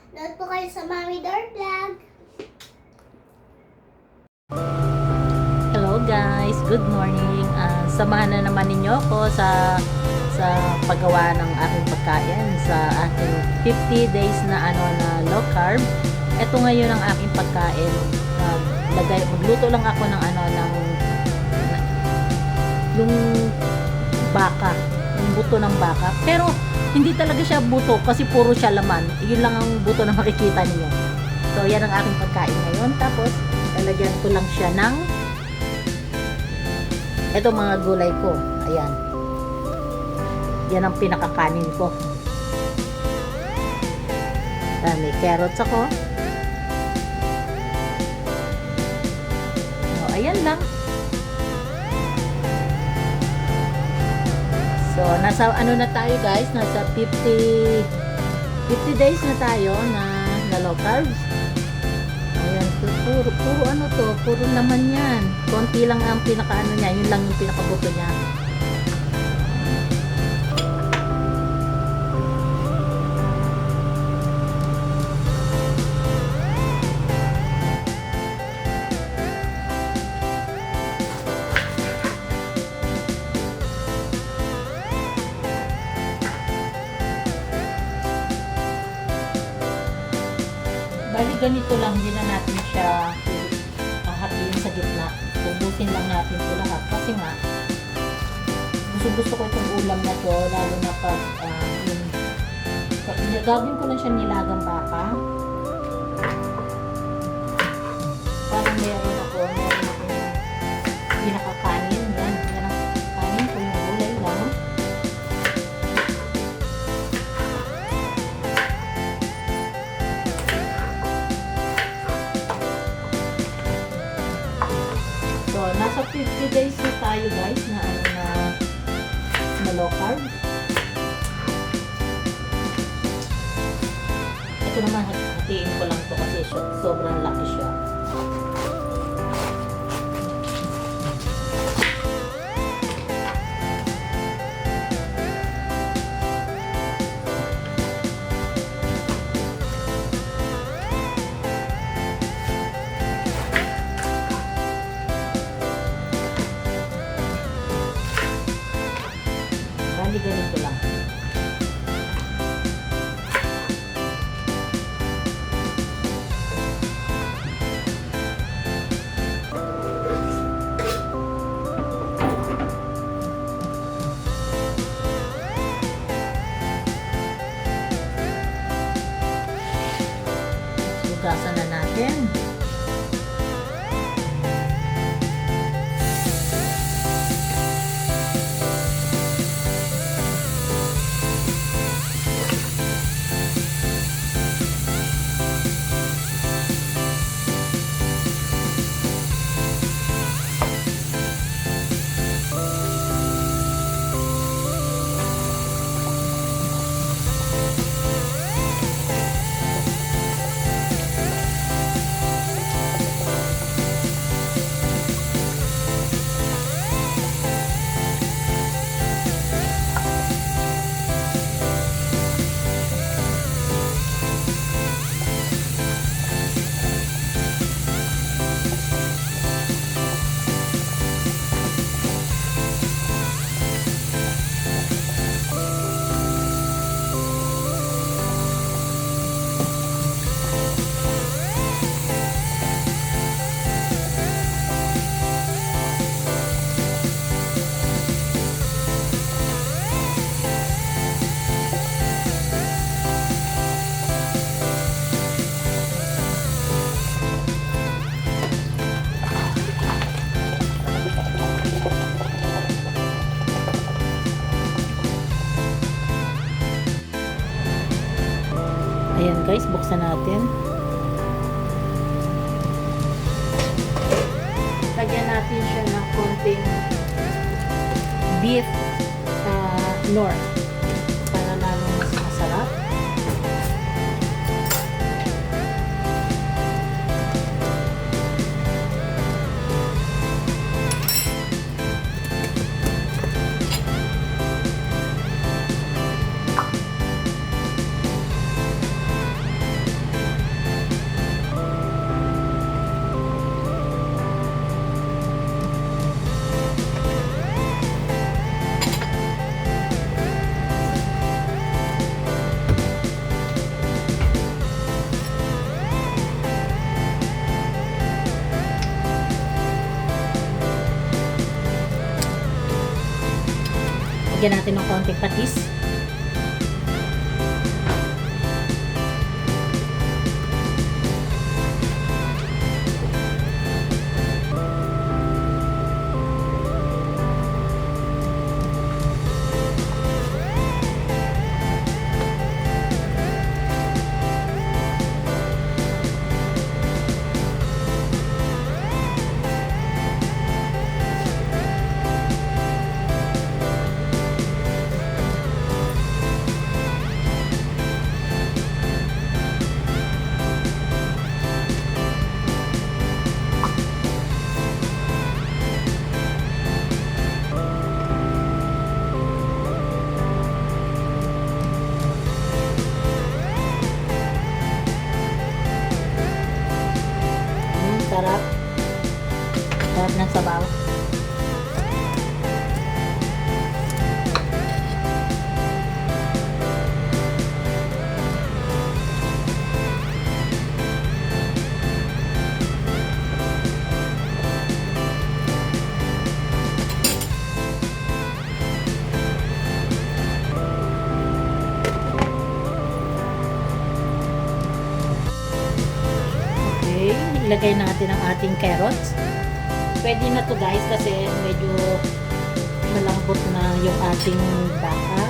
Nood po kayo sa Mommy Door Vlog. Hello guys, good morning. Samahan na naman ninyo ako sa paggawa ng aking pagkain sa aking 50 days na low carb. Ito ngayon ang aking pagkain. Magluto lang ako ng yung baka, yung buto ng baka. Pero hindi talaga siya buto kasi puro siya laman. Yun lang ang buto na makikita niyo. So yan ang aking pagkain ngayon. Tapos lalagyan ko lang siya ng ito mga gulay ko. Ayan. Yan ang pinakakanin ko. May carrots ako. So, ayan lang. So, nasa na tayo guys? Nasa 50 days na tayo na low carbs. Ayan, puro laman yan. Konti lang ang pinakaano niya, yun lang yung pinakabuto niya. Bali ganito lang, hindi na natin siya hatiin sa gitna. Pubutin lang natin ito lahat. Kasi nga, gusto ko itong ulam na to, lalo na pag gagawin ko lang siya nilagang baka. Parang meron akong pinakakanin. Yan ang kanin ko, yung gulay lang. So, nasa 50 days na tayo guys na low carb. Ito naman hatiin ko lang to kasi sobrang laki siya. Bali ganito lang. Hugasan na natin. Ayan guys, buksan natin. Lagyan natin siya ng konting beef nor para lalong mas masarap. Lagyan natin ng konting patis. Sarap. Sarap ng sabaw. Okay, ilagay natin ang ating carrots. Pwede na to guys kasi medyo malambot na yung ating baka.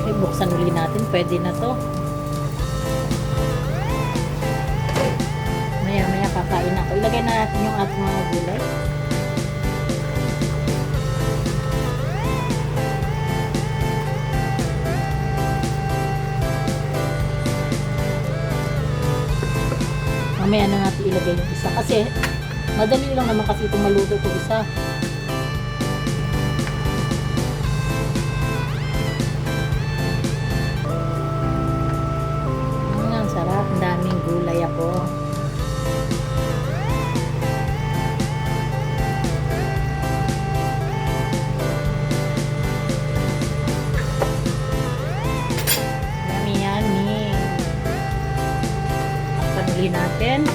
Okay, buksan uli natin. Pwede na to. Maya kakain ako. Ilagay na natin yung ating mga gulay. Mamaya na natin ilagay yung isa. Kasi madali lang naman kasi itong maluto itong isa. Ang sarap. Ang daming gulay ako. Natin.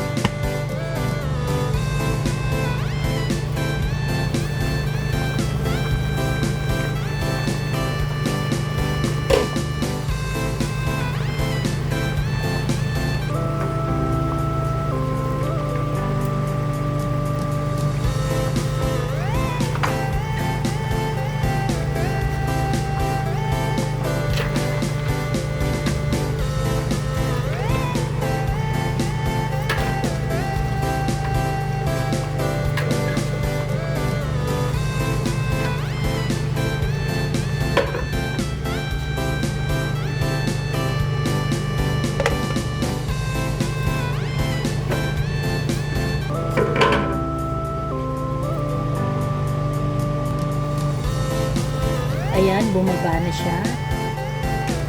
Ayan, bumaba na siya.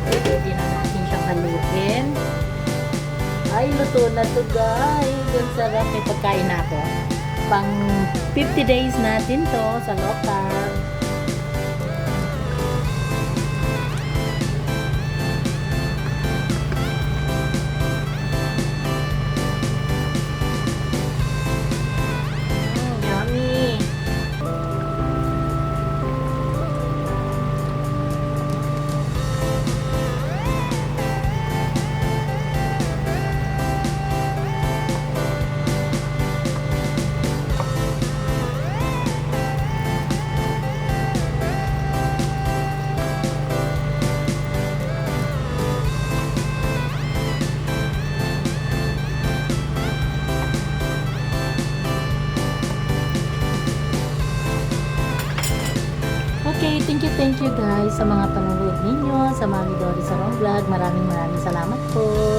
Pwede na natin siyang haluin. Ay, luto na to guys. Ang sarap. May pagkain na ako. Pang 50 days natin to sa local. Yummy. Okay, thank you guys sa mga panonood ninyo sa Mami Dory Sarong Vlog. Maraming salamat po.